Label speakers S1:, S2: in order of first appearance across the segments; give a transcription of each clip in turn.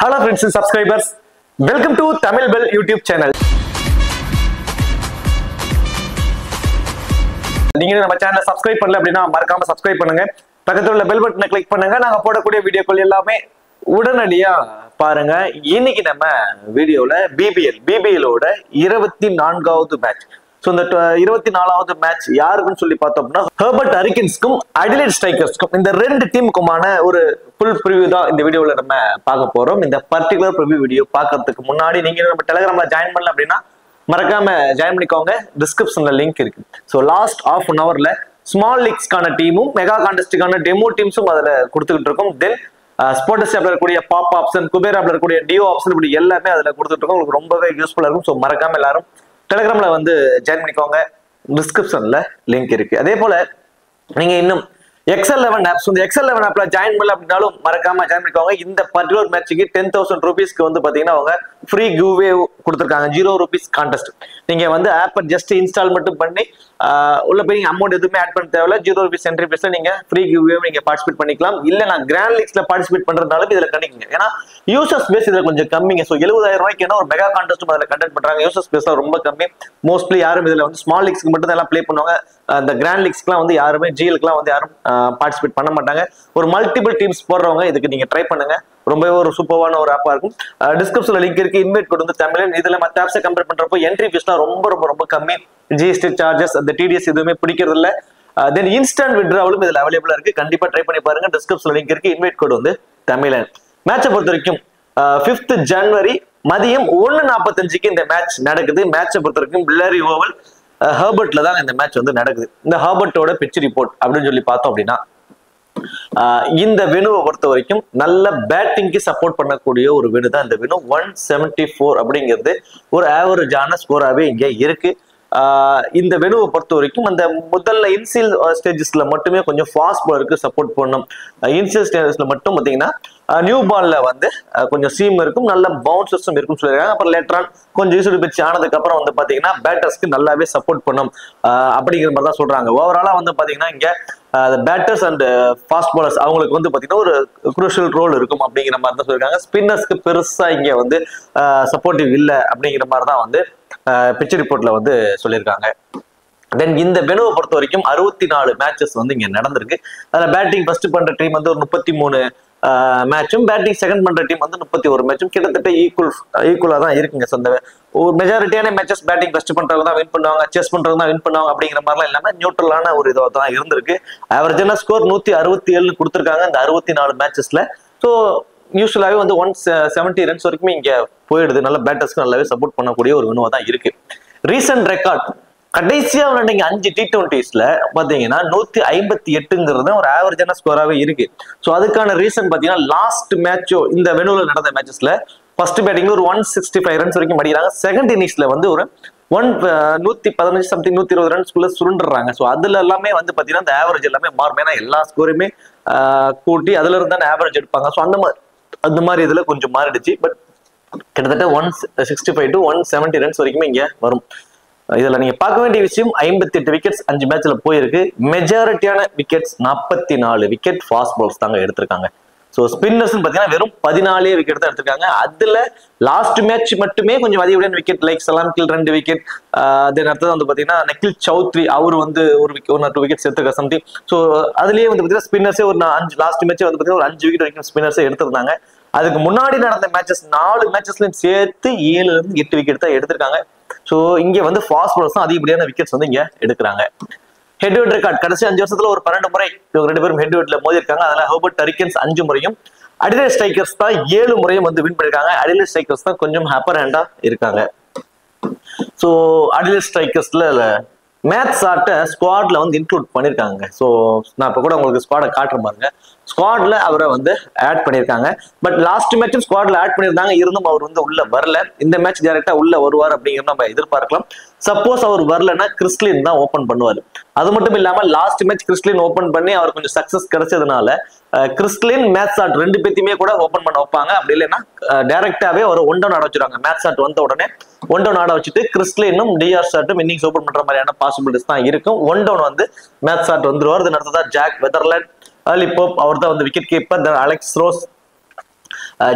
S1: Hello friends and subscribers, welcome to Tamil Bell YouTube channel. நீங்க நம்ம சேனலை subscribe பண்ணல அப்படின்னா மறக்காம சப்ஸ்கிரைப் பண்ணுங்க. பக்கத்துல உள்ள பெல் பட்டனை கிளிக் பண்ணுங்க. நாங்க போடக்கூடிய வீடியோக்கள் எல்லாமே உடனடியா பாருங்க. இன்னைக்கு நம்ம வீடியோல பிபிஎலோட 24வது மேட்ச். சோ இந்த 24வது மேட்ச் யாருக்குன்னு சொல்லி பார்த்தோம்னா ஹெர்பர்ட் ஹரிக்கன்ஸ்க்கும் அடிலைட் ஸ்ட்ரைக்கர்ஸ்க்கும் இந்த ரெண்டு டீமுக்குமான ஒரு ஃபுல் ப்ரிவ்யூ தான் இந்த வீடியோல நம்ம பார்க்க போறோம். இந்த பர்டிகுலர் ப்ரிவ்யூ வீடியோ பார்க்கறதுக்கு முன்னாடி நீங்க நம்ம டெலிகிராம்ல ஜாயின் பண்ணல அப்படின்னா மறக்காம ஜாயின் பண்ணிக்கோங்க. டிஸ்கிரிப்ஷன்ல லிங்க் இருக்கு. ஸோ லாஸ்ட் ½ an hourல ஸ்மால் லீக்ஸ்க்கான டீமும் மெகா கான்டெஸ்டுக்கான டெமோ டீம்ஸும் அதுல கொடுத்துக்கிட்டு இருக்கோம். தென் ஸ்போர்ட்ஸ் ஆப்ல இருக்கக்கூடிய பாப் ஆப்ஷன், குபேர் ஆப்ல இருக்கக்கூடிய டியோ ஆப்ஷன், இப்படி எல்லாமே அதுல கொடுத்துட்டு இருக்கோம். உங்களுக்கு ரொம்பவே யூஸ்ஃபுல்லா இருக்கும். ஸோ மறக்காம எல்லாரும் டெலிகிராம்ல வந்து ஜாயின் பண்ணிக்கோங்க. டிஸ்கிரிப்ஷன்ல லிங்க் இருக்கு. அதே போல நீங்க இன்னும் XL11 ஆப்ஸ் வந்து XL11 ஆப்ல ஜாயின் பண்ணல அப்படின்னாலும் மறக்காம ஜாயின் பண்ணிக்கோங்க. இந்த பர்டிகுலர் மேட்சுக்கு 10,000 rupeesக்கு வந்து பாத்தீங்கன்னா அவங்க ஃப்ரீ கிவ்வே கொடுத்துருக்காங்க. 0 rupees கான்டெஸ்ட். நீங்க வந்து ஆப்பை ஜஸ்ட் இன்ஸ்டால் மட்டும் பண்ணி உள்ள போய் நீங்க அமௌண்ட் எதுவுமே ஆட் பண்ண தேவையில்ல. 0 rupees என்ட்ரி பேஸ்ல நீங்க ஃப்ரீ கிவ்வே நீங்க பார்ட்டிசிபேட் பண்ணிக்கலாம். இல்ல நான் கிராண்ட் லீக்ஸ்ல பார்ட்டிசிபேட் பண்றதுனாலும் இதுல கண்டிங்க. ஏன்னா யூசர்ஸ் பேஸ் இதுல கொஞ்சம் கம்மிங்க. ஸோ 70,000 ரூபாய்க்கு என்ன ஒரு மெகா கான்டெஸ்ட்டும் அதுல கண்டக்ட் பண்றாங்க. யூசர்ஸ் பேஸ்ல ரொம்ப கம்மி. மோஸ்ட்லி யாரும் இதுல வந்து ஸ்மால் லீக்ஸ்க்கு மட்டும் தான் எல்லாம் ப்ளே பண்ணுவாங்க. அந்த கிராண்ட் லீக்ஸ்க்குலாம் வந்து யாருமே ஜிஎலுக்குலாம் வந்து யாரும் பார்ட்டிசிபேட் பண்ண மாட்டாங்க. ஒரு மல்டிபிள் டீம்ஸ் போடுறவங்க இதுக்கு நீங்க ட்ரை பண்ணுங்க. ரொம்பவே ஒரு சூப்பரான ஒரு ஆப்பா இருக்கும். டிஸ்கிரிப்ஷன்ல லிங்க் இருக்கு. இன்வைட் கொண்டு வந்து தமிழன். இதுல மற்ற ஆப்ஸை கம்பேர் பண்றப்போ என்ட்ரி ஃபீஸ்லாம் ரொம்ப கம்மி. ஜிஎஸ்டி சார்ஜஸ், அந்த டிடிஎஸ் எதுவுமே பிடிக்கிறது இல்ல. தென் இன்ஸ்டன்ட் வித்ட்ராவலும் இதுல அவைலபிளா இருக்கு. கண்டிப்பா ட்ரை பண்ணி பாருங்க. டிஸ்கிரிப்ஷன்ல லிங்க் இருக்கு. இன்வைட் கோட் வந்து தமிழன். மேட்சை பொறுத்த வரைக்கும் 5th January மதியம் 1:45க்கு இந்த மேட்ச் நடக்குது. மேட்சை பொறுத்த வரைக்கும் பில்லரி ஓவல் ஹெர்பர்ட்ல தான் இந்த மேட்ச் வந்து நடக்குது. இந்த ஹெர்பர்ட்டோட பிட்ச் ரிப்போர்ட் அப்படின்னு சொல்லி பார்த்தோம் அப்படின்னா இந்த வெனுவை பொறுத்த வரைக்கும் நல்ல பேட்டிங்க்கு சப்போர்ட் பண்ணக்கூடிய ஒரு வெனு தான் இந்த வெனு. 174 அப்படிங்கிறது ஒரு ஆவரேஜான ஸ்கோராவே இங்க இருக்கு. இந்த வெனுவை பொறுத்த வரைக்கும் அந்த முதல்ல இன்சியல் ஸ்டேஜஸ்ல மட்டுமே கொஞ்சம் ஃபாஸ்ட் பாலருக்கு சப்போர்ட் பண்ணும். இன்சியல் ஸ்டேஜஸ்ல மட்டும் பாத்தீங்கன்னா நியூ பால்ல வந்து கொஞ்சம் சீம் இருக்கும், நல்ல பவுன்சர்ஸும் இருக்கும் சொல்லியிருக்காங்க. அப்புறம் லேட்டரான் கொஞ்சம் யூஸ்வல் பிச் ஆனதுக்கு அப்புறம் வந்து பாத்தீங்கன்னா பேட்டர்ஸ்க்கு நல்லாவே சப்போர்ட் பண்ணும் அப்படிங்கிற மாதிரி தான் சொல்றாங்க. ஓவராலா வந்து பாத்தீங்கன்னா இங்க பேட்டர்ஸ் அண்ட் ஃபாஸ்ட் பாலர்ஸ் அவங்களுக்கு வந்து பாத்தீங்கன்னா ஒரு குரூஷியல் ரோல் இருக்கும் அப்படிங்கிற மாதிரி தான் சொல்லியிருக்காங்க. ஸ்பின்னர்ஸ்க்கு பெருசா இங்க வந்து சப்போர்ட்டிவ் இல்லை அப்படிங்கிற மாதிரி தான் வந்து பிட்ச் ரிப்போர்ட்ல வந்து சொல்லியிருக்காங்க. தென் இந்த வெனுவை பொறுத்த வரைக்கும் 64 மேட்சஸ் வந்து இங்க நடந்திருக்கு. அதுல பேட்டிங் ஃபர்ஸ்ட் பண்ற டீம் வந்து ஒரு 33 மேட்சும், பேட்டிங் செகண்ட் பண்ற டீம் வந்து 31 மேட்சும். கிட்டத்தட்ட ஈக்குவலா தான் இருக்குங்க. சொந்த ஒரு மெஜாரிட்டியான மேட்சஸ் பேட்டிங் ஃபர்ஸ்ட் பண்றவங்க தான் வின் பண்ணுவாங்க, செஸ் பண்றவங்க தான் வின் பண்ணுவாங்க அப்படிங்கிற மாதிரிலாம் இல்லாம நியூட்ரலான ஒரு இதுவாக தான் இருந்திருக்கு. ஆவரேஜான ஸ்கோர் 167 கொடுத்துருக்காங்க இந்த 64 மேட்சஸ்ல. ஸோ யூஸ்வலாவே வந்து 170 ரன்ஸ் வரைக்கும் இங்க போயிடுது. நல்ல பேட்டர்ஸ்க்கு நல்லாவே சப்போர்ட் பண்ணக்கூடிய ஒரு வினுவா தான் இருக்கு. ரீசன்ட் ரெக்கார்ட் கடைசியா நீங்க 5 T20ஸ்ல பாத்தீங்கன்னா 158ங்கிறது ஒரு ஆவரேஜான ஸ்கோராவே இருக்கு. ஸோ அதுக்கான ரீசன் பாத்தீங்கன்னா லாஸ்ட் மேட்சோ இந்த வெனுல நடந்த மேட்சஸ்ல ஃபர்ஸ்ட் பேட்டிங்ல ஒரு 165 ரன்ஸ் வரைக்கும் அடிக்கிறாங்க. செகண்ட் இன்னிங்ஸ்ல வந்து ஒரு 115 சம்திங் 120 ரன்ஸ்குள்ள சுருண்டுறாங்க. ஸோ அதுல எல்லாமே வந்து பாத்தீங்கன்னா இந்த ஆவரேஜ் எல்லாமே மாறும். ஏன்னா எல்லா ஸ்கோருமே கூட்டி அதுல இருந்தா ஆவரேஜ் எடுப்பாங்க. ஸோ அந்த மாதிரி இதுல கொஞ்சம் மாறிடுச்சு. பட் கிட்டத்தட்ட 165 to 170 ரன்ஸ் வரைக்குமே இங்க வரும். இதுல நீங்க பார்க்க வேண்டிய விஷயம் 58 விக்கெட்ஸ் 5 மேட்ச்ல போயிருக்கு. மெஜாரிட்டியான விக்கெட்ஸ் 44 விக்கெட் ஃபாஸ்ட் பால்ஸ் தாங்க எடுத்திருக்காங்க. ஸோ ஸ்பின்னர்ஸ் பாத்தீங்கன்னா வெறும் 14 விக்கெட் தான் எடுத்திருக்காங்க. அதுல லாஸ்ட் மேட்ச் மட்டுமே கொஞ்சம் அதிகப்படியான விக்கெட் லைக் சலாம் கில் 2 விக்கெட். தென் அடுத்தது வந்து பாத்தீங்கன்னா நக்கில் சௌத்ரி அவர் வந்து ஒரு 2 விக்கெட்ஸ் எடுத்துருக்க சம்திங். ஸோ அதுலயே வந்து பாத்தீங்கன்னா ஸ்பின்னர்ஸே ஒரு 5 லாஸ்ட் மேட்ச் வந்து பாத்தீங்கன்னா ஒரு 5 விக்கெட் வரைக்கும் ஸ்பின்னர்ஸே எடுத்திருந்தாங்க. அதுக்கு முன்னாடி நடந்த மேட்சஸ் 4 மேட்சஸ்லயும் சேர்த்து 7 இருந்து 8 விக்கெட் தான் எடுத்திருக்காங்க. ஸோ இங்க வந்து ஃபாஸ்ட் பாலர்ஸ் தான் அதிகப்படியான விக்கெட்ஸ் வந்து இங்க எடுக்கிறாங்க. ஹெட்வெட் ரெக்கார்ட் கடைசி 5 வருஷத்துல ஒரு 12 முறை இவங்க 2 பேரும் ஹெட்வெட்ல மோதி இருக்காங்க. அதுல ஹெர்பர்ட் ஹரிக்கன்ஸ் 5 முறையும், அடிலைட் ஸ்ட்ரைக்கர்ஸ் தான் 7 முறையும் வந்து வின் பண்ணிருக்காங்க. அடிலைட் ஸ்ட்ரைக்கர்ஸ் தான் கொஞ்சம் அப்பர் ஹேண்டா இருக்காங்க. ஸோ அடிலைட் ஸ்ட்ரைக்கர்ஸ்ல மேட்ச் ஆட்ட ஸ்குவாட்ல வந்து இன்க்ளூட் பண்ணிருக்காங்க. ஸோ நான் இப்ப கூட உங்களுக்கு ஸ்குவாடை காட்டுற பாருங்க. ஸ்குவாட்ல அவரை வந்து ஆட் பண்ணிருக்காங்க. பட் லாஸ்ட் மேட்சும் ஸ்குவாட்ல ஆட் பண்ணியிருந்தாங்க. இருந்தும் அவர் வந்து உள்ள வரல. இந்த மேட்ச் டைரக்டா உள்ள வருவார் அப்படிங்கிறத நம்ம எதிர்பார்க்கலாம். சப்போஸ் அவர் வரலன்னா கிறிஸ்லின் தான் ஓபன் பண்ணுவார். அது மட்டும் இல்லாம லாஸ்ட் மேட்ச் கிறிஸ்லின் ஓபன் பண்ணி அவர் கொஞ்சம் சக்சஸ் கிடைச்சதுனால கிறிஸ்லின் மேட்ச் ஆட் 2 பேத்தையுமே கூட ஓபன் பண்ண வைப்பாங்க. அப்படி இல்லைன்னா டைரக்டாவே ஒரு 1 down ஆட வச்சிருவாங்க. மேட்ச் ஆட் வந்த உடனே 1 down ஆட வச்சுட்டு கிறிஸ்லினும் டிஆர் ஷாட்டும் இன்னிங்ஸ் ஓபன் பண்ற மாதிரியான பாசிபிலிட்டிஸ் தான் இருக்கும். 1 down வந்து மேட்ச் ஆட் வந்துருவார். அடுத்ததா ஜாக் வெதர்லேண்ட், அர்லி போப் அவர் தான் வந்து wicket keeper. Alex Ross,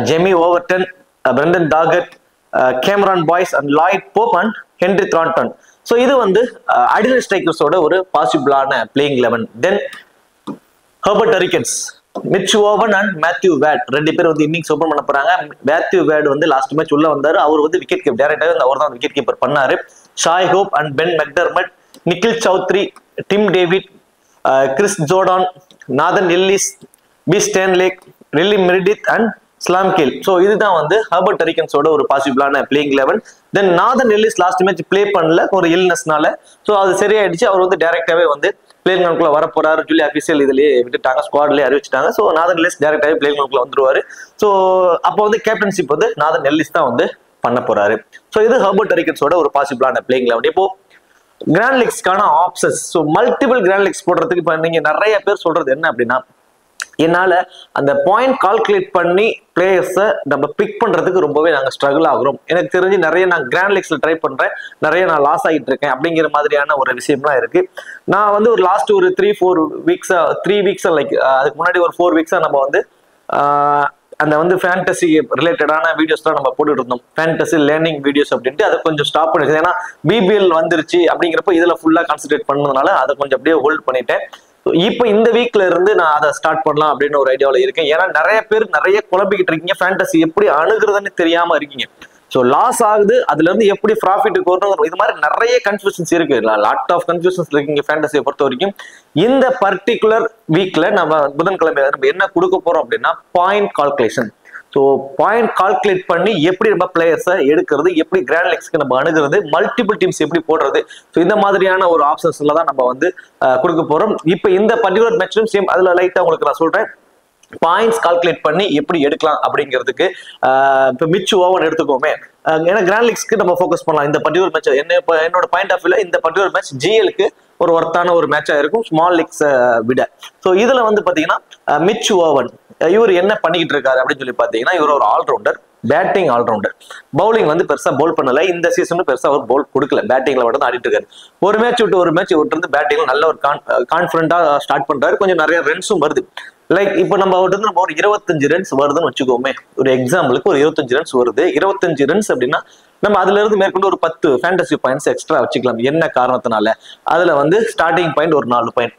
S1: Jamie Overton, Brendan Doggett, Cameron Boyce and Lloyd Pope and Henry Thornton. So இது வந்து அடிஷனல் ஸ்ட்ரைக்கர்ஸோட ஒரு பாசிபிளான playing 11. Then Hobart Hurricanes, Mitch Owen and Matthew Wade 2 பேர் வந்து இன்னிங்ஸ் ஓபன் பண்ண போறாங்க. மேத்யூ வேட் வந்து லாஸ்ட் மேட்ச் உள்ள வந்தாரு. அவர் வந்து விக்கெட் கீப்பர், டைரக்டாக அவர் தான் விக்கெட் கீப்பர் பண்ணாரு. Shai Hope and Ben McDermott, Nikhil Chaudhary, Tim David, Chris Jordan, Nathan Ellis, B Stanlake, Riley Meredith and ஸ்லாம்கேல். ஸோ இதுதான் வந்து ஹெர்பர்ட் ஹரிக்கன்ஸோட ஒரு பாசிபிளான playing 11. Then Nathan Ellis last match play பண்ணல ஒரு இல்னஸ்னால. ஸோ அது சரியாயிடுச்சு. அவர் வந்து டைரக்டாவே வந்து பிளேயிங் கிரவுண்ட்குள்ள வர போறாரு சொல்லி அபிஷியல் இதுலயே விட்டுட்டாங்க, ஸ்குவாட்லயே அறிவிச்சிட்டாங்க. ஸோ நாதன் எல்லிஸ் டைரக்டாவே பிளேயிங் கிரவுண்ட்குள்ள வந்துருவாரு. ஸோ அப்போ வந்து கேப்டன்ஷிப் வந்து நாதன் எல்லிஸ் தான் வந்து பண்ண போறாரு. ஸோ இது ஹெர்பர்ட் ஹரிக்கன்ஸோட ஒரு பாசிபிளான பிளேயிங் 11. இப்போ கிராண்ட் லீக்ஸ்க்கான options, so multiple grand leagues போடுறதுக்கு இப்போ நீங்க நிறைய பேர் சொல்றது என்ன அப்படின்னா, என்னால அந்த பாயிண்ட் கால்குலேட் பண்ணி பிளேயர்ஸை நம்ம பிக் பண்றதுக்கு ரொம்பவே நாங்க ஸ்ட்ரகிள் ஆகுறோம். எனக்கு தெரிஞ்சு நிறைய நான் கிராண்ட் லீக்ஸ்ல ட்ரை பண்றேன், நிறைய நான் லாஸ் ஆகிட்டு இருக்கேன் அப்படிங்கிற மாதிரியான ஒரு விஷயம்லாம் இருக்கு. நான் வந்து ஒரு லாஸ்ட் ஒரு 3-4 வீக்ஸா 3 வீக்ஸா லைக் அதுக்கு முன்னாடி ஒரு 4 வீக்ஸா நம்ம வந்து அந்த வந்து ஃபேண்டசி ரிலேட்டடான வீடியோஸ் தான் நம்ம போட்டுட்டு இருந்தோம், ஃபேண்டசி லேர்னிங் வீடியோஸ் அப்படின்ட்டு. அதை கொஞ்சம் ஸ்டாப் பண்ணிடுச்சு. ஏன்னா பிபிஎல் வந்துருச்சு அப்படிங்கிறப்ப இதுல ஃபுல்லா கான்சென்ட்ரேட் பண்ணதுனால அதை கொஞ்சம் அப்படியே ஹோல்ட் பண்ணிட்டேன். இப்போ இந்த வீக்ல இருந்து நான் அதை ஸ்டார்ட் பண்ணலாம் அப்படின்னு ஒரு ஐடியாவில் இருக்கேன். ஏன்னா நிறைய பேர் நிறைய குழம்பிக்கிட்டு இருக்கீங்க, ஃபேண்டசி எப்படி அணுகிறதுன்னு தெரியாம இருக்கீங்க. ஸோ லாஸ் ஆகுது, அதுல இருந்து எப்படி ப்ராஃபிட்டுக்கு வரணும், இது மாதிரி நிறைய கன்ஃபியூஷன்ஸ் இருக்கு, லாட் ஆஃப் கன்ஃபியூஷன்ஸ் இருக்கீங்க ஃபேண்டசியை பொறுத்த வரைக்கும். இந்த பர்டிகுலர் வீக்ல நம்ம புதன்கிழமை நம்ம என்ன கொடுக்க போறோம் அப்படின்னா point calculation. So point calculate பண்ணி எப்படி நம்ம பிளேயர்ஸை எடுக்கிறது, எப்படி கிராண்ட் லீக்ஸ்க்கு நம்ம அணுகிறது, மல்டிபிள் டீம்ஸ் எப்படி போடுறது, ஸோ இந்த மாதிரியான ஒரு ஆப்ஷன்ஸ்ல தான் நம்ம வந்து கொடுக்க போறோம். இப்போ இந்த பர்டிகுலர் மேட்ச்லும் சேம் அதுல லைட்டா உங்களுக்கு நான் சொல்றேன் பாயிண்ட்ஸ் கால்குலேட் பண்ணி எப்படி எடுக்கலாம் அப்படிங்கிறதுக்கு. இப்போ மிச் ஓவன் எடுத்துக்கோமே, ஏன்னா கிராண்ட் லீக்ஸ்க்கு நம்ம ஃபோக்கஸ் பண்ணலாம். இந்த பர்டிகுலர் மேட்ச் என்னோட பாயிண்ட் ஆஃப் வியூல இந்த பர்டிகுலர் மேட்ச் ஜிஎலுக்கு ஒரு ஒர்த்தான ஒரு மேட்சா இருக்கும் ஸ்மால் லீக்ஸை விட. ஸோ இதுல வந்து பாத்தீங்கன்னா மிச் ஓவன் இவர் என்ன பண்ணிக்கிட்டு இருக்காரு அப்படின்னு சொல்லி பாத்தீங்கன்னா, இவர் ஒரு ஆல்ரவுண்டர், பேட்டிங் ஆல்ரவுண்டர். பவுலிங் வந்து பெருசா பவுல் பண்ணல, இந்த சீசனும் பெருசா அவர் பவுல் கொடுக்கல, பேட்டிங்ல மட்டும் ஆடிட்டு இருக்காரு. ஒரு மேட்ச் விட்டு ஒரு மேட்ச் விட்டு இருந்து பேட்டிங்ல நல்ல ஒரு கான்பிடண்டா ஸ்டார்ட் பண்றாரு, கொஞ்சம் நிறைய ரன்ஸும் வருது. லைக் இப்போ நம்ம அவர்கிட்ட நம்ம ஒரு 25 ரன்ஸ் வருதுன்னு வச்சுக்கோமே, ஒரு எக்ஸாம்பிளுக்கு ஒரு 25 ரன்ஸ் வருது. 25 ரன்ஸ் அப்படின்னா நம்ம அதுல இருந்து மேற்கொண்டு ஒரு 10 ஃபேண்டசி பாயிண்ட்ஸ் எக்ஸ்ட்ரா வச்சுக்கலாம். என்ன காரணத்தினால, அதுல வந்து ஸ்டார்டிங் பாயிண்ட் ஒரு 4 பாயிண்ட்,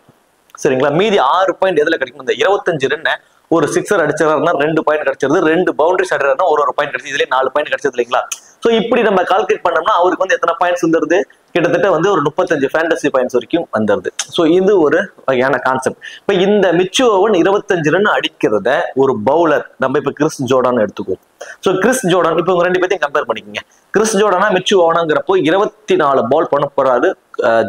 S1: சரிங்களா, மீதி 6 பாயிண்ட் எதுல கிடைக்கும், இந்த 25 ரன் ஒரு சிக்ஸர் அடிச்சாருன்னா 2 பாயிண்ட் கிடைச்சிருது, 2 பவுண்டரிஸ் அடிச்சாருன்னா ஒரு பாயிண்ட் கிடைச்சது, இதுல 4 பாயிண்ட் கிடைச்சது இல்லைங்களா. ஸோ இப்படி நம்ம கால்குலேட் பண்ணோம்னா அவருக்கு வந்து எத்தனை பாயிண்ட்ஸ் வந்துருது, கிட்டத்தட்ட வந்து ஒரு 35 ஃபேண்டசி பாயிண்ட்ஸ் வரைக்கும் வந்துருது. ஸோ இது ஒரு வகையான கான்செப்ட். இப்போ இந்த மிச் ஓவன் 25 ரன் அடிக்கிறத ஒரு பவுலர், நம்ம இப்ப கிறிஸ் ஜோர்டான் எடுத்துக்குவோம். ஸோ கிறிஸ் ஜோர்டான் இப்போ உங்க 2 பேர்த்தையும் கம்பேர் பண்ணிக்கோங்க. கிறிஸ் ஜோர்டானா மிச் ஓவனாங்கிறப்போ 24 பால் பண்ண போறாரு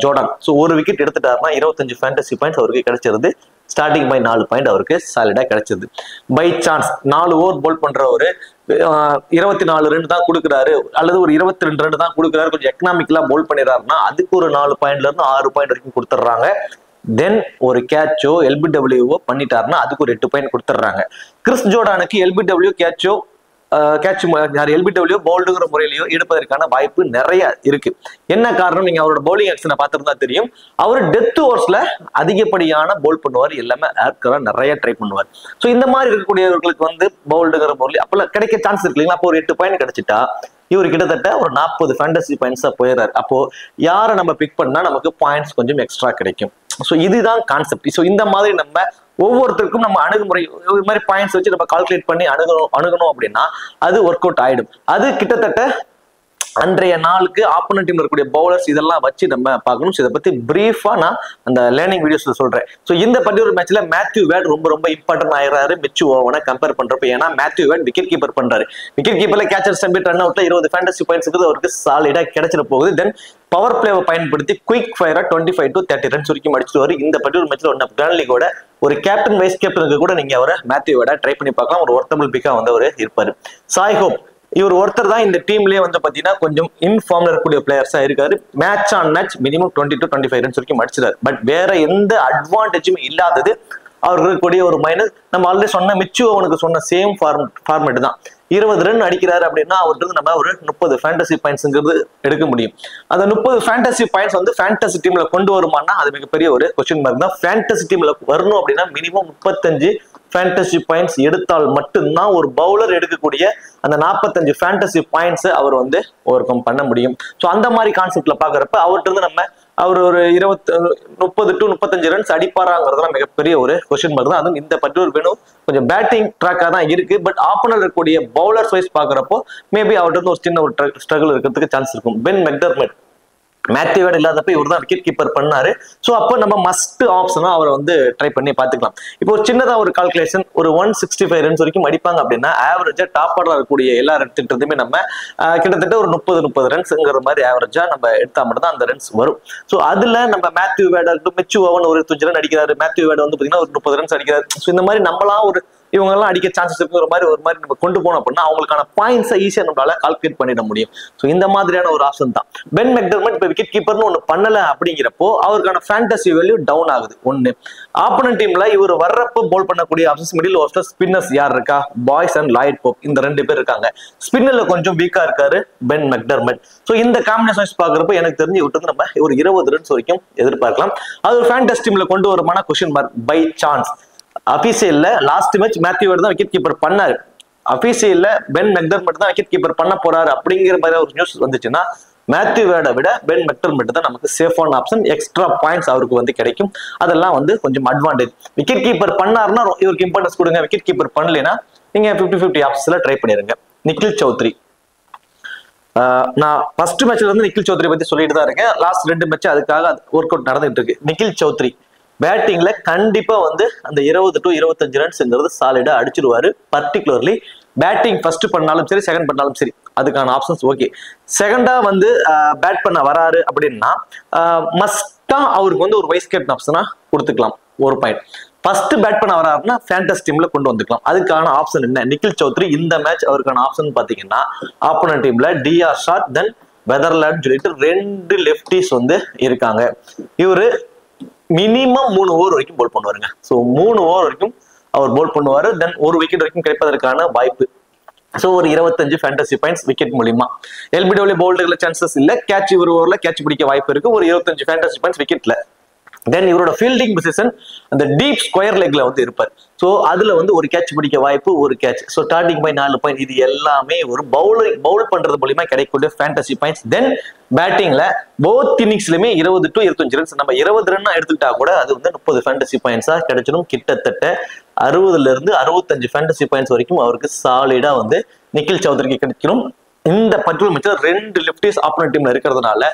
S1: ஜோர்டான். ஸோ ஒரு விக்கெட் எடுத்துட்டாருன்னா 25 ஃபேண்டசி பாயிண்ட்ஸ் அவருக்கு கிடைச்சிருது. ஸ்டார்டிங் பாயிண்ட் 4 பாயிண்ட் அவருக்கு சாலிடா கிடைச்சது. பை சான்ஸ் 4 ஓவர் போல் பண்றவரு 24 ரன் தான் கொடுக்குறாரு, அல்லது ஒரு 22 ரன் தான் கொடுக்குறாரு, கொஞ்சம் எக்கனாமிக்கலா போல் பண்ணிடுறாருன்னா அதுக்கு ஒரு 4 பாயிண்ட்ல இருந்து 6 பாயிண்ட் வரைக்கும் கொடுத்துட்றாங்க. தென் ஒரு கேட்சோ எல்பிடபிள்யூஓ பண்ணிட்டாருன்னா அதுக்கு ஒரு 8 பாயிண்ட் கொடுத்துட்றாங்க. கிறிஸ் ஜோர்டானுக்கு எல்பிடபிள்யூ கேட்சோ எல்பிடபிள்யூ பவுல்டுங்கிற முறையிலையோ எடுப்பதற்கான வாய்ப்பு நிறைய இருக்கு. என்ன காரணம், நீங்க அவரோட பவுலிங் ஆக்ஷனை பார்த்துருந்தா தெரியும். அவர் டெத் ஓவர்ஸ்ல அதிகப்படியான பவுல் பண்ணுவார், எல்லாமே ஏற்கனவே நிறைய ட்ரை பண்ணுவார். ஸோ இந்த மாதிரி இருக்கக்கூடியவர்களுக்கு வந்து பவுல்டுங்கிற முறையில் அப்பெல்லாம் கிடைக்க சான்ஸ் இருக்கு இல்லைங்களா. அப்போ ஒரு 8 பாயிண்ட் கிடைச்சிட்டா இவர் கிட்டத்தட்ட ஒரு 40 ஃபேண்டசி பாயிண்ட்ஸா போயிடுறாரு. அப்போ யாரை நம்ம பிக் பண்ணா நமக்கு பாயிண்ட்ஸ் கொஞ்சம் எக்ஸ்ட்ரா கிடைக்கும். ஸோ இதுதான் கான்செப்ட். ஸோ இந்த மாதிரி நம்ம ஒவ்வொருத்தருக்கும் நம்ம அணுகுமுறை இது மாதிரி பாயிண்ட்ஸ் வச்சு நம்ம கால்குலேட் பண்ணி அணுகணும் அப்படின்னா அது ஒர்க் அவுட் ஆயிடும். அது கிட்டத்தட்ட அன்றைய நாளுக்கு ஆப்போனன்ட் டீம்ல இருக்கக்கூடிய பவுலர்ஸ் இதெல்லாம் வச்சு நம்ம பார்க்கணும். இதை பத்தி பிரீஃபா நான் அந்த லேர்னிங் வீடியோஸ்ல சொல்றேன். ஸோ இந்த பர்டிகுலர் மேட்ச்ல மேத்யூ வேட் ரொம்ப இம்பார்ட்டன்ட் ஆயிடுறாரு மிச் ஓவனை கம்பேர் பண்றப்ப. ஏன்னா மேத்யூ வேட் விக்கெட் கீப்பர் பண்றாரு. விக்கெட் கீப்பர்ல கேச்சர் ஸ்டம்பிட் ரன் அவுட்ல 20 ஃபேண்டசி பாயிண்ட்ஸ் அவருக்கு சாலிடா கிடைச்சிட போகுது. தென் பவர் பிளேவை பயன்படுத்தி குயிக் ஃபயரா 25 to 30 ரன்ஸ் வரைக்கும் அடிச்சுட்டு இந்த பர்டிகுலர் மேட்ச்ல ஒன் கிராண்ட் லீகோட ஒரு கேப்டன் வைஸ் கேப்டனுக்கு கூட நீங்க அவரை மேத்யூ வேட ட்ரை பண்ணி பார்க்கலாம். ஒரு ஒர்த்தபிள் பிக்கா வந்து அவர் இருப்பாரு. சாய் ஹோப் இவர் ஒருத்தர் தான் இந்த டீம்லயே வந்து பாத்தீங்கன்னா கொஞ்சம் இன்ஃபார்ம்ல இருக்கக்கூடிய பிளேயர்ஸா இருக்காரு. Match on match minimum 20 to 25 runs வரைக்கும் அடிச்சிடாரு. பட் வேற எந்த அட்வான்டேஜும் இல்லாதது அவருக்கு இருக்கக்கூடிய ஒரு மைனஸ். நம்ம ஆல்ரெடி சொன்ன மிச்சு அவனுக்கு சொன்ன சேம் ஃபார்மேட் தான். 20 ரன் அடிக்கிறாரு அப்படின்னா அவர்கிட்ட நம்ம ஒரு 30 ஃபேண்டசி பாயிண்ட்ஸ்ங்கிறது எடுக்க முடியும். அந்த 30 ஃபேண்டசி பாயிண்ட்ஸ் வந்து ஃபேண்டசி டீம்ல கொண்டு வருமானா அது மிகப்பெரிய ஒரு கொஸ்டின் மார்க் தான். ஃபேண்டசி டீம்ல வரணும் அப்படின்னா மினிமம் 35 ஃபேண்டசி பாயிண்ட்ஸ் எடுத்தால் மட்டும்தான் ஒரு பவுலர் எடுக்கக்கூடிய அந்த 45 ஃபேண்டசி பாயிண்ட்ஸ் அவர் வந்து ஓவர் கம் பண்ண முடியும். ஸோ அந்த மாதிரி கான்செப்ட்ல பாக்குறப்ப அவர்கிட்ட இருந்து நம்ம அவர் ஒரு 30 to 35 ரன்ஸ் அடிப்பாராங்கிறதுலாம் மிகப்பெரிய ஒரு கொஸ்டின் மார்க் தான். அதுவும் இந்த பர்டிகுலர் வேணும் கொஞ்சம் பேட்டிங் ட்ராக்கா தான் இருக்கு. பட் ஆப்பனர் இருக்கக்கூடிய பவுலர்ஸ் வைஸ் பாக்குறப்போ மேபி அவர்கிட்ட இருந்து ஒரு சின்ன ஒரு ஸ்ட்ரகிள் இருக்கிறதுக்கு சான்ஸ் இருக்கும். பென் மெக்டர்மெட் மேத்யூ வேட் இல்லாதப்ப இவர் தான் விக்கெட் கீப்பர் பண்ணாரு. ஸோ அப்போ நம்ம மஸ்ட் ஆப்ஷனா அவரை வந்து ட்ரை பண்ணி பார்த்துக்கலாம். இப்போ ஒரு சின்னதா ஒரு கால்குலேஷன், ஒரு 165 ரன்ஸ் வரைக்கும் அடிப்பாங்க அப்படின்னா ஆவரேஜா டாப் ஆர்டர் இருக்கக்கூடிய எல்லா திட்டத்தையுமே நம்ம கிட்டத்தட்ட ஒரு 30 ரன்ஸ்ங்கிற மாதிரி ஆவரேஜா நம்ம எடுத்தா மட்டும் தான் அந்த ரன்ஸ் வரும். ஸோ அதுல நம்ம மேத்யூ வேட் மிச்சு ஓவன் ஒரு 25 ரன் அடிக்கிறாரு, மேத்யூ வேட் வந்து பாத்தீங்கன்னா ஒரு 30 ரன்ஸ் அடிக்கிறாரு. ஸோ இந்த மாதிரி நம்மளாம் ஒரு இவங்க எல்லாம் அடிக்க சான்சஸ் இருக்கு ஒரு மாதிரி நம்ம கொண்டு போனோம் அப்படின்னா அவங்களுக்கான பாயிண்ட்ஸை ஈஸியா நம்மளால கால்குலேட் பண்ணிட முடியும். ஸோ இந்த மாதிரியான ஒரு ஆப்ஷன் தான். பென் மெக்டர்மெட் இப்போ விக்கெட் கீப்பர்னு ஒன்று பண்ணல அப்படிங்கிறப்போ அவருக்கான ஃபேண்டசி வேல்யூ டவுன் ஆகுது. ஒன்னு ஆப்போனன்ட் டீம்ல இவர் வர்றப்போ போல் பண்ணக்கூடிய ஆப்ஷன்ஸ் மிடில் ஓவர்ஸ்ல ஸ்பின்னர்ஸ் யார் இருக்கா, பாய்ஸ் அண்ட் லாய்ட் போப் இந்த 2 பேர் இருக்காங்க. ஸ்பின்னர்ல கொஞ்சம் வீக்கா இருக்காரு பென் மெக்டர்மெட். ஸோ இந்த காம்பினேஷன்ஸ் பாக்குறப்போ எனக்கு தெரிஞ்சு விட்டு நம்ம ஒரு 20 ரன்ஸ் வரைக்கும் எதிர்பார்க்கலாம். அது ஒரு ஃபேண்டசி டீம்ல கொண்டு வருமான கொஸ்டின் மார்க். பை சான்ஸ் அபிஷியல்ல லாஸ்ட் மேட்ச் மேத்யூ வேட் தான் விக்கெட் கீப்பர் பண்ணாரு, அபிஷியல்ல பென் மெக்டர்மெட் தான் விக்கெட் கீப்பர் பண்ண போறாரு அப்படிங்கிற மாதிரி ஒரு நியூஸ் வந்துச்சுன்னா மேத்யூ வேடை விட பென் மெக்டர்மெட் தான் நமக்கு சேஃபான ஆப்ஷன். எக்ஸ்ட்ரா பாயிண்ட்ஸ் அவருக்கு வந்து கிடைக்கும். அதெல்லாம் வந்து கொஞ்சம் அட்வான்டேஜ். விக்கெட் கீப்பர் பண்ணாருன்னா இவருக்கு இம்பார்ட்டன்ஸ் கொடுங்க, விக்கெட் கீப்பர் பண்ணலைன்னா நீங்க 50-50 ஆப்ஷன்ஸ்ல ட்ரை பண்ணிருங்க. நிக்கில் சௌத்ரி, நான் ஃபர்ஸ்ட் மேட்ச்ல இருந்து நிக்கில் சௌத்ரி பத்தி சொல்லிட்டு தான் இருக்கேன். லாஸ்ட் 2 மேட்ச் அதுக்காக ஒர்க் அவுட் நடந்துட்டு இருக்கு. நிக்கில் சௌத்ரி பேட்டிங்ல கண்டிப்பா வந்து அந்த 20 to 25 ரன்ஸ்ங்கிறது சாலிடா அடிச்சிருவாரு. பர்டிகுலர்லி பேட்டிங் ஃபர்ஸ்ட் பண்ணாலும் சரி செகண்ட் பண்ணாலும் சரி அதுக்கான ஆப்ஷன்ஸ் ஓகே. செகண்டா வந்து பேட் பண்ண வராரு அப்படின்னா மஸ்டா அவருக்கு வந்து ஒரு வைஸ் கேப்டன் ஆப்ஷனா கொடுத்துக்கலாம் ஒரு பாயிண்ட். ஃபர்ஸ்ட் பேட் பண்ண வராருன்னா ஃபேண்டசி டீம்ல கொண்டு வந்துக்கலாம். அதுக்கான ஆப்ஷன் என்ன, நிக்கில் சௌத்ரி இந்த மேட்ச் அவருக்கான ஆப்ஷன் பாத்தீங்கன்னா ஆப்போனன்ட் டீம்ல டிஆர் ஷாட் தென் வெதர்லாண்ட் சொல்லிட்டு 2 லெப்டிஸ் வந்து இருக்காங்க. இவரு மினிமம் 3 ஓவர் வரைக்கும் போல் பண்ணுவாருங்க. ஸோ 3 ஓவர் வரைக்கும் அவர் போல் பண்ணுவாரு. தென் ஒரு விக்கெட் வரைக்கும் கிடைப்பதற்கான வாய்ப்பு. ஸோ ஒரு 25 ஃபேண்டசி பாயிண்ட்ஸ் விக்கெட் மூலியமா. எல்பிடபிள்யூ பவுல்டுல சான்சஸ் இல்ல, கேட்ச் ஒரு ஓவர்ல கேட்ச் பிடிக்க வாய்ப்பு இருக்கு. ஒரு 25 ஃபேண்டசி பாயிண்ட்ஸ் விக்கெட்ல. தென் இவரோட ஃபீல்டிங் பொசிஷன் அந்த டீப் ஸ்கொயர் லெக்ல வந்து இருப்பார். ஸோ அதுல வந்து ஒரு கேட்ச் பிடிக்க வாய்ப்பு, ஒரு catch. So starting point 4 point, இது எல்லாமே ஒரு பவுல் பண்றது மூலியமா கிடைக்கக்கூடிய ஃபேண்டசி பாயிண்ட்ஸ். தென் பேட்டிங்ல போத் இன்னிங்ஸ்லயுமே 20 to 25 ரன்ஸ். நம்ம 20 ரன் எடுத்துக்கிட்டா கூட அது வந்து 30 ஃபேண்டசி பாயிண்ட்ஸா கிடைச்சிடும். கிட்டத்தட்ட 60ல இருந்து 65 ஃபேண்டசி பாயிண்ட்ஸ் வரைக்கும் அவருக்கு சாலிடா வந்து நிக்கில் சௌத்ரிக்கு கிடைக்கணும். இந்த பர்டிகுலர் மேட்ச்ல 2 லெப்டிஸ் ஆப்போனன்ட் டீம்ல இருக்கிறதுனால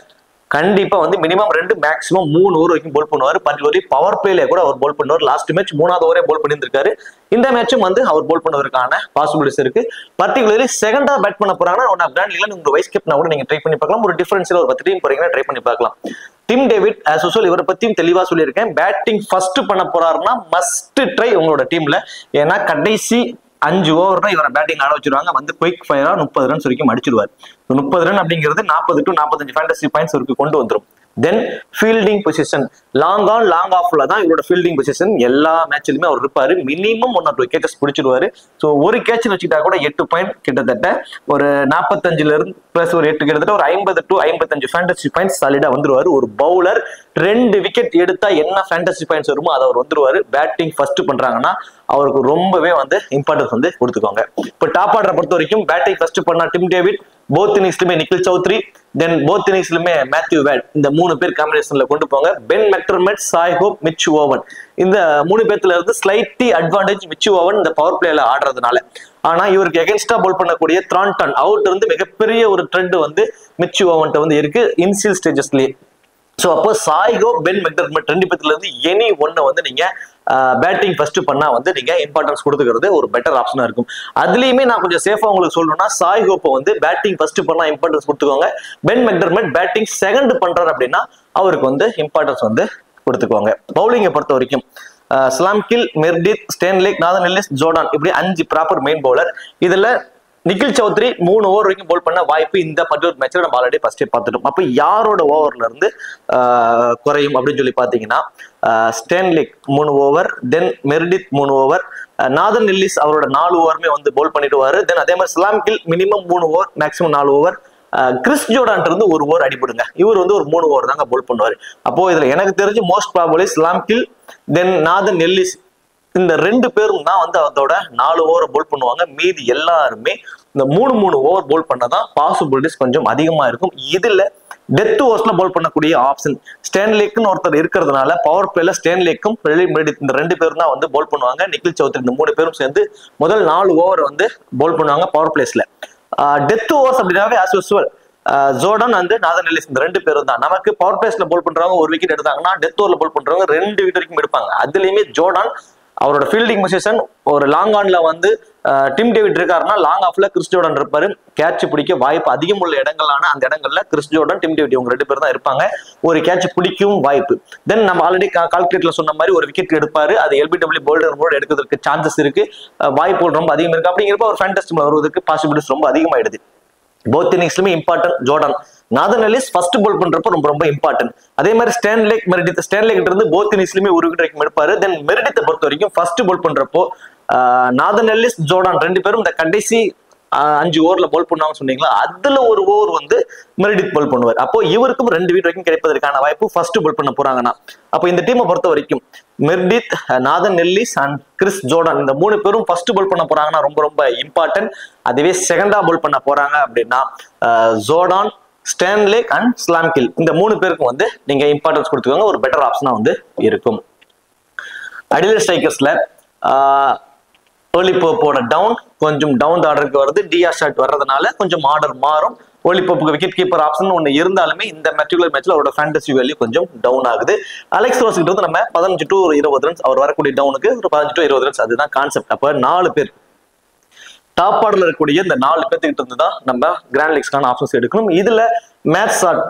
S1: கண்டிப்பா வந்து மினிமம் 2 மேக்ஸிமம் 3 ஓவர் வரைக்கும் போல் பண்ணுவார். பர்டிகுலர்லி பவர் பிளேல கூட அவர் போல் பண்ணுவார். லாஸ்ட் மேட்ச் 3வது ஓவரே போல் பண்ணியிருந்திருக்காரு. இந்த மேட்சும் வந்து அவர் போல் பண்ணுவதற்கான பாசிபிலிட்டிஸ் இருக்கு. பர்டிகுலர்லி செகண்டா பேட் பண்ண போறாங்கன்னா ஒன் ஆஃப் பிராண்ட் இல்ல உங்க வைஸ் கேப்டனா கூட நீங்க ட்ரை பண்ணி பார்க்கலாம். ஒரு டிஃபரன்ஸ்ல ஒரு 10 டீம் போறீங்கன்னா ட்ரை பண்ணி பார்க்கலாம். டிம் டேவிட் ஆஸ் யூசுவல் இவரை பத்தியும் தெளிவா சொல்லியிருக்கேன். பேட்டிங் ஃபர்ஸ்ட் பண்ண போறாருன்னா மஸ்ட் ட்ரை உங்களோட டீம்ல. ஏன்னா கடைசி 5 ஓவர் தான் இவரை பேட்டிங் ஆட வச்சிருவாங்க. வந்து குயிக் ஃபயரா 30 ரன்ஸ் வரைக்கும் அடிச்சிருவாரு. 30 ரன் அப்படிங்கிறது 40 to 45 ஃபேண்டசி பாயிண்ட்ஸ் வரைக்கும் கொண்டு வந்துடும். Then fielding position long on long ஆஃப்ல தான் இவரோட ஃபீல்டிங் பொசிஷன். எல்லா மேட்ச்லயுமே அவர் இருப்பாரு. மினிமம் 1 or 2 கேச்சஸ் பிடிச்சிருவாரு. ஸோ ஒரு கேட்ச் வச்சுட்டா கூட 8 பாயிண்ட், கிட்டத்தட்ட ஒரு 45ல இருந்து பிளஸ் ஒரு 8 கிட்டத்தட்ட ஒரு 50 to 55 ஃபேண்டசி பாயிண்ட்ஸ் சாலிடா வந்துருவாரு. ஒரு பவுலர் 2 விக்கெட் எடுத்தா என்ன ஃபேண்டசி பாயிண்ட்ஸ் வருமோ அதை அவர் வந்துருவாரு. பேட்டிங் ஃபர்ஸ்ட் பண்றாங்கன்னா அவருக்கு ரொம்பவே வந்து இம்பார்ட்டன்ஸ் வந்து கொடுத்துக்கோங்க. இப்போ டாப் ஆர்டரை பொறுத்த வரைக்கும் பேட்டிங் ஃபர்ஸ்ட் பண்ணா டிம் டேவிட், போத் இன்னிங்ஸ்லுமே நிக்கில் சௌத்ரி, தென் போத் இன்னிங்ஸ்லுமே மேத்யூ வேட், இந்த 3 பேர் காம்பினேஷன்ல கொண்டு போங்க. Ben McDermott, Shai Hope, Mitch Owen, இந்த 3 பேர்த்துல இருந்து ஸ்லைட்லி அட்வான்டேஜ் மிச் ஓவன் இந்த பவர் பிளேல ஆடுறதுனால. ஆனா இவருக்கு எகென்ஸ்டா போல் பண்ணக்கூடிய த்ரான்டன் அவுட் இருந்து மிகப்பெரிய ஒரு ட்ரெண்ட் வந்து மிச் ஓவன்ட்ட வந்து இருக்கு இனிஷியல் ஸ்டேஜஸ்லயே. ஸோ அப்போ சாய் ஹோப், பென் மெக்டர்மெட் 2 பேர்த்துல இருந்து எனி ஒன்னு வந்து நீங்க பேட்டிங் ஃபர்ஸ்ட் பண்ணா வந்து நீங்க இம்பார்ட்டன்ஸ் கொடுத்துக்கிறது ஒரு பெட்டர் ஆப்ஷனா இருக்கும். அதுலயுமே நான் கொஞ்சம் சேஃபா உங்களுக்கு சொல்லணும்னா சாய் ஹோப்பை வந்து பேட்டிங் ஃபர்ஸ்ட் பண்ணா இம்பார்ட்டன்ஸ் கொடுத்துக்கோங்க. பென் மெக்டர்மெட் பேட்டிங் செகண்ட் பண்றாரு அப்படின்னா அவருக்கு வந்து இம்பார்ட்டன்ஸ் வந்து கொடுத்துக்கோங்க. பவுலிங்கை பொறுத்த வரைக்கும் ஸ்லாம் கில், Meredith, Stanlake, Nathan Ellis, Jordan, இப்படி 5 ப்ராப்பர் மெயின் பவுலர். இதுல நிகில் சௌத்ரி 3 ஓவர் வரைக்கும் போல் பண்ண வாய்ப்பு இந்த பர்டிகுலர் மேட்ச்ல நம்ம ஆல்ரெடி ஃபர்ஸ்டே பார்த்துட்டோம். அப்ப யாரோட ஓவர்ல இருந்து குறையும் அப்படின்னு சொல்லி பாத்தீங்கன்னா Stanlake 3 over, then Meredith 3 over, Nathan Ellis அவரோட 4 ஓவருமே வந்து போல் பண்ணிடுவாரு. தென் அதே மாதிரி ஸ்லாம் கில் minimum 3 over, maximum 4 over. Chris Jordan இருந்து 1 ஓவர் அடிபடுங்க. இவர் வந்து ஒரு 3 ஓவர் தாங்க போல் பண்ணுவாரு. அப்போ இதுல எனக்கு தெரிஞ்சு மோஸ்ட் ப்ராபபிலி ஸ்லாம் கில் தென் நாதன் எல்லிஸ் இந்த 2 பேரும் தான் வந்து அதோட 4 ஓவரை போல் பண்ணுவாங்க. மீதி எல்லாருமே இந்த 3 ஓவர் போல் பண்ணதான் பாசிபிலிட்டிஸ் கொஞ்சம் அதிகமா இருக்கும். இதுல டெத் ஓவர்ஸ்ல போல் பண்ணக்கூடிய ஆப்ஷன் ஸ்டேன்லேக்னு ஒருத்தர் இருக்கிறதுனால பவர் பிளேல ஸ்டேன்லேக்கும் இந்த 2 பேரும் தான் வந்து போல் பண்ணுவாங்க. நிகில் சௌத்ரி இந்த 3 பேரும் சேர்ந்து முதல் 4 ஓவர் வந்து போல் பண்ணுவாங்க பவர் பிளேஸ்ல. டெத் ஓவர்ஸ் அப்படின்னாவே as usual Jordan and Nathan Ellis இந்த 2 பேரும் தான். நமக்கு பவர் பிளேஸ்ல போல் பண்றவங்க 1 விக்கெட் எடுத்தாங்கன்னா டெத் ஓவர்ல போல் பண்றவங்க 2 விக்கெட் வரைக்கும் எடுப்பாங்க. அதுலயுமே ஜோர்டான் அவரோட ஃபீல்டிங் பொசிஷன் ஒரு லாங் ஆன்ல வந்து டிம் டேவிட் இருக்காருன்னா லாங் ஆஃப்ல கிறிஸ் ஜோர்டான் இருப்பாரு. கேட்ச் பிடிக்க வாய்ப்பு அதிகம் உள்ள இடங்களான அந்த இடங்கள்ல கிறிஸ் ஜோர்டான், டிம் டேவிட் இவங்க 2 பேர் தான் இருப்பாங்க. ஒரு கேட்ச் பிடிக்கும் வாய்ப்பு. தென் நம்ம ஆல்ரெடி கால்குலேட்ல சொன்ன மாதிரி ஒரு விக்கெட் எடுப்பாரு. அது எல்பிடபிள்யூ போல்டர் போர்டு எடுக்கிறதுக்கு சான்சஸ் இருக்கு, வாய்ப்புகள் ரொம்ப அதிகம் இருக்கு. அப்படிங்கிறப்ப ஒரு ஃபேண்டஸ்டிக்ல வருவதற்கு பாசிபிலிட்டிஸ் ரொம்ப அதிகமாயிடுது. போத் இன்னிங்ஸ்லுமே important Jordan. Nathan Ellis first bowl பண்றப்ப ரொம்ப ரொம்ப இம்பார்ட்டன்ட். அதே மாதிரி ஸ்டேன்லேக் மெரிடித் இருந்து போத் இன்னிங்ஸ்லுமே 1 விக்கெட் வரைக்கும் எடுப்பாரு. தென் மெரிடித்தை பொறுத்த வரைக்கும் ஃபர்ஸ்ட் போல் பண்றப்போ நாதன் எல்லிஸ், ஜோர்டான் 2 பேரும் இந்த கடைசி 5 ஓவர்ல போல் பண்ணுவாங்க சொன்னீங்களா, அதுல 1 ஓவர் வந்து மெரிடித் போல் பண்ணுவார். அப்போ இவருக்கும் 2 விக்கெட் வரைக்கும் கிடைப்பதற்கான வாய்ப்பு ஃபர்ஸ்ட் போல் பண்ண போறாங்கன்னா. அப்போ இந்த டீமை பொறுத்த வரைக்கும் Meredith, Nathan Ellis and Chris Jordan இந்த 3 பேரும் ஃபர்ஸ்ட் போல் பண்ண போறாங்கன்னா ரொம்ப ரொம்ப இம்பார்ட்டன்ட். அதுவே செகண்டா போல் பண்ண போறாங்க அப்படின்னா ஜோர்டான், ஸ்டேன்லேக் அண்ட் ஸ்லாம் கில் இந்த 3 பேருக்கும் வந்து நீங்க இம்பார்ட்டன்ஸ் கொடுத்துக்கோங்க. ஒரு பெட்டர் ஆப்ஷனா வந்து இருக்கும். அடிலர் ஸ்ட்ரைக்கர்ஸ்ல ஒலிபோப்போட டவுன் கொஞ்சம் டவுன் ஆர்டருக்கு வருது. டிஆர் ஷாட் வர்றதுனால கொஞ்சம் ஆர்டர் மாறும். ஒலிபோப்புக்கு விக்கெட் கீப்பர் ஆப்ஷன் ஒன்று இருந்தாலுமே இந்த பர்டிகுலர் மேட்ச்ல அவரோட ஃபேண்டசி வேல்யூ கொஞ்சம் டவுன் ஆகுது. அலெக்ஸ் ரோஸ் கிட்ட வந்து நம்ம 15 to 20 ரன்ஸ் அவர் வரக்கூடிய டவுனுக்கு ஒரு 15 to 20 ரன்ஸ் அதுதான் கான்செப்ட். அப்ப 4 பேர் டாப் ஆர்டர்ல இருக்கக்கூடிய இந்த 4 பேர்த்துக்கிட்ட இருந்து தான் நம்ம கிராண்ட் லீக்ஸ்க்கான ஆப்ஷன்ஸ் எடுக்கணும். இதுல மேட்ச் ஷாட்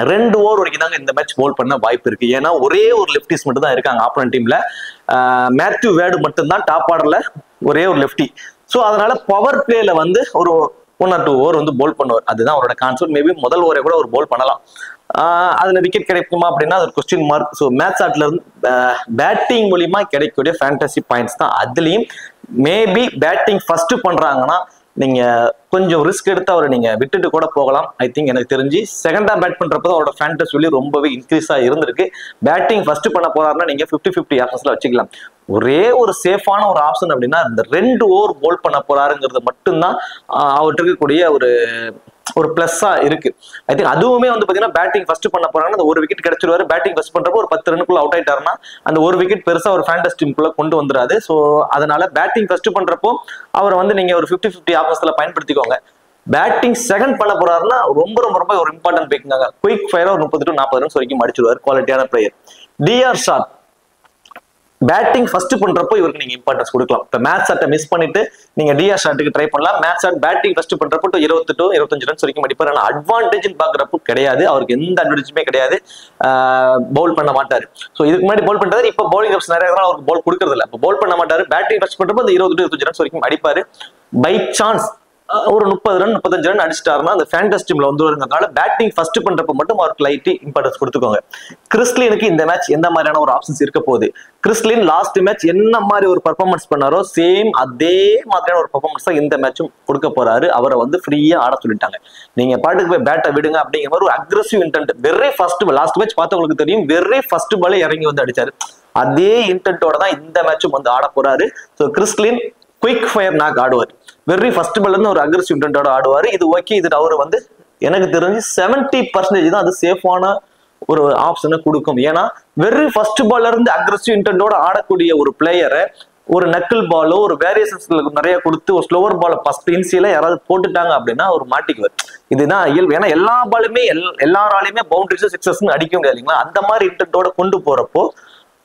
S1: 2 ஓவர் வரைக்கும் தாங்க இந்த மேட்ச் போல் பண்ண வாய்ப்பு இருக்கு. ஏன்னா ஒரே ஒரு லெப்டிஸ் மட்டும் தான் இருக்காங்க ஆப்போனன்ட் டீம்ல. மேத்யூ வேர்டு மட்டும் தான் டாப் ஆர்டர்ல ஒரே ஒரு லெப்டி. ஸோ அதனால பவர் பிளேல வந்து ஒரு 1 or 2 ஓவர் வந்து போல் பண்ணுவார். அதுதான் அவரோட கான்செப்ட். மேபி முதல் ஓவரை கூட ஒரு போல் பண்ணலாம். அதுல விக்கெட் கிடைக்குமா அப்படின்னா அது ஒரு கொஸ்டின் மார்க். ஸோ மேட்ச் ஷாட்ல இருந்து பேட்டிங் மூலியமா கிடைக்கக்கூடிய ஃபேண்டசி பாயிண்ட்ஸ் தான். அதுலயும் மேபி பேட்டிங் ஃபர்ஸ்ட் பண்றாங்கன்னா நீங்க கொஞ்சம் ரிஸ்க் எடுத்து அவரை நீங்க விட்டுட்டு கூட போகலாம். ஐ திங்க் எனக்கு தெரிஞ்சு செகண்டா பேட் பண்றப்போ அவரோட ஃபேண்டசி வேல்யூ ரொம்பவே இன்க்ரீஸா இருந்திருக்கு. பேட்டிங் ஃபர்ஸ்ட் பண்ண போறாருன்னா நீங்க 50-50 ஆப்ஷன்ஸ்ல வச்சுக்கலாம். ஒரே ஒரு சேஃபான ஒரு ஆப்ஷன் அப்படின்னா இந்த 2 ஓவர் போல் பண்ண போறாருங்கிறது மட்டும்தான் அவர்கிட்ட இருக்கக்கூடிய ஒரு பிளஸ்ஸா இருக்கு. ஐ திங்க் அதுவுமே வந்து பாத்தீங்கன்னா பேட்டிங் ஃபர்ஸ்ட் பண்ண போறாங்கன்னா அந்த 1 விக்கெட் கிடைச்சிருவாரு. பேட்டிங் ஃபர்ஸ்ட் பண்றப்போ ஒரு 10 ரன்னுக்குள்ள அவுட் ஆயிட்டாருன்னா அந்த 1 விக்கெட் பெருசா ஒரு ஃபேண்டசி டீமுக்குள்ள கொண்டு வந்துராது. ஸோ அதனால பேட்டிங் ஃபர்ஸ்ட் பண்றப்போ அவரை வந்து நீங்க ஒரு 50-50 ஆப்ஷன்ஸ்ல பயன்படுத்திக்கோங்க. பேட்டிங் செகண்ட் பண்ண போறாருன்னா ரொம்ப ரொம்ப ரொம்ப ஒரு இம்பார்ட்டன்ட் பிக்னாங்க. குயிக் ஃபயரா ஒரு 30 to 40 ரன்ஸ் வரைக்கும் அடிச்சிருவாரு. குவாலிட்டியான player. D'Arcy Short batting first பண்றப்போ இவருக்கு நீங்க இம்பார்ட்டன்ஸ் கொடுக்கலாம். இப்ப மேட்ச் ஷாட்டை மிஸ் பண்ணிட்டு நீங்க டிஆர் ஷாட்டுக்கு ட்ரை பண்ணலாம். மேட்ச் ஷாட் பேட்டிங் ஃபர்ஸ்ட் பண்றப்போ 20 to 25 ரன்ஸ் வரைக்கும் அடிப்பார். ஆனா அட்வான்டேஜ் பாக்குறப்போ கிடையாது. அவருக்கு எந்த அட்வான்டேஜுமே கிடையாது. பவுல் பண்ண மாட்டாரு. ஸோ இதுக்கு முன்னாடி பவுல் பண்றாரு. இப்போ பவுலிங் ஆப்ஷன் நிறைய அவருக்கு பவுல் கொடுக்கறது இல்லை. இப்போ பவுல் பண்ண மாட்டாரு. பேட்டிங் ஃபர்ஸ்ட் பண்றப்போ அந்த 20 to 25 ரன்ஸ் வரைக்கும் அடிப்பாரு. பை சான்ஸ் ஒரு 30 ரன் 35 ரன் அடிச்சிட்டாருன்னா அந்த ஃபேண்டசி டீம்ல வந்து வருங்கிறதுனால பேட்டிங் ஃபர்ஸ்ட் பண்றப்ப மட்டும் அவருக்கு லைட் இம்பார்ட்டன்ஸ் கொடுத்துக்கோங்க. கிறிஸ்லினுக்கு இந்த மேட்ச் எந்த மாதிரியான ஒரு ஆப்ஷன்ஸ் இருக்க போகுது? கிறிஸ்லின் லாஸ்ட் மேட்ச் என்ன மாதிரி ஒரு பெர்ஃபார்மன்ஸ் பண்ணாரோ சேம் அதே மாதிரியான ஒரு பெர்ஃபார்மன்ஸ் தான் இந்த மேட்சும் கொடுக்க போறாரு. அவரை வந்து ஃப்ரீயா ஆட சொல்லிட்டாங்க. நீங்க பாட்டுக்கு போய் பேட்டை விடுங்க அப்படிங்கிற மாதிரி ஒரு aggressive intent. Very first last match பார்த்தவங்களுக்கு தெரியும். வெரி ஃபர்ஸ்ட் பாலே இறங்கி வந்து அடிச்சாரு. அதே இன்டென்ட்டோட தான் இந்த மேட்சும் வந்து ஆட போறாரு. So Chris Lynn quick fire knock ஆடுவார். வெரி ஃபர்ஸ்ட் பால்ல இருந்து ஒரு அக்ரெசிவ் இன்டென்ட்டோட ஆடுவார். இது ஓகே. இது அவர் வந்து எனக்கு தெரிஞ்சு 70% தான் அது சேஃபான ஒரு ஆப்ஷனை கொடுக்கும். ஏன்னா வெரி ஃபர்ஸ்ட் பால்ல இருந்து அக்ரெசிவ் இன்டென்ட்டோட ஆடக்கூடிய ஒரு பிளேயரை ஒரு நக்கிள் பாலோ ஒரு வேரியேஷன்ஸ் நிறைய கொடுத்து ஒரு ஸ்லோவர் பால ஃபர்ஸ்ட் இன்சியல யாராவது போட்டுட்டாங்க அப்படின்னா அவர் மாட்டிக்குவார். இதுதான் இயல்பு. ஏன்னா எல்லா பாலுமே எல்லாராலையுமே பவுண்டரிஸ் சிக்ஸஸ் அடிக்க முடியாது இல்லைங்களா? அந்த மாதிரி இன்டென்ட்டோட கொண்டு போறப்போ